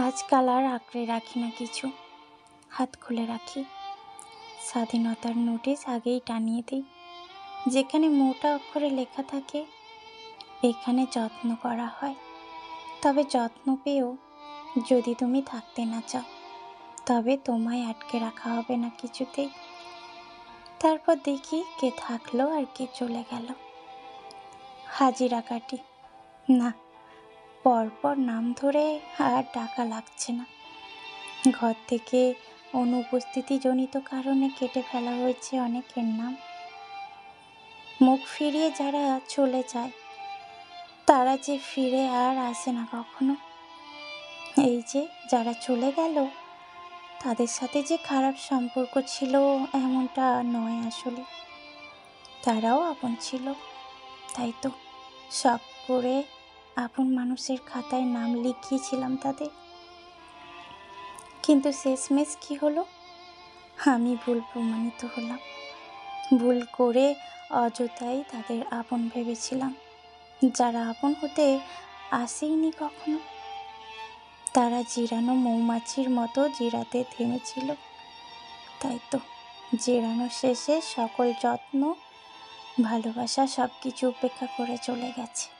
আজকাল আর আঁকড়ে রাখি না কিছু, হাত খুলে রাখি। স্বাধীনতার নোটিশ আগেই টানিয়ে দিই। যেখানে মোটা অক্ষরে লেখা থাকে, এখানে যত্ন করা হয়। তবে যত্ন পেয়েও যদি তুমি থাকতে না চাও, তবে তোমায় আটকে রাখা হবে না কিছুতেই। তারপর দেখি কে থাকলো আর কে চলে গেল। হাজিরা কাটি। না, পরপর নাম ধরে আর ডাকা লাগছে না। ঘর থেকে অনুপস্থিতিজনিত কারণে কেটে ফেলা হয়েছে অনেকের নাম। মুখ ফিরিয়ে যারা চলে যায়, তারা যে ফিরে আর আসে না কখনো। এই যে যারা চলে গেল, তাদের সাথে যে খারাপ সম্পর্ক ছিল এমনটা নয় আসলে। তারাও আপন ছিল, তাই তো শখ করে আপন মানুষের খাতায় নাম লিখিয়েছিলাম তাদের। কিন্তু শেষমেশ কি হলো? আমি ভুল প্রমাণিত হলাম। ভুল করে অযথাই তাদের আপন ভেবেছিলাম। যারা আপন হতে আসেইনি কখনো, তারা জিরানো মৌমাছির মতো জিরাতে থেমেছিল। তাই তো জিরানো শেষে সকল যত্ন, ভালোবাসা সব কিছু উপেক্ষা করে চলে গেছে।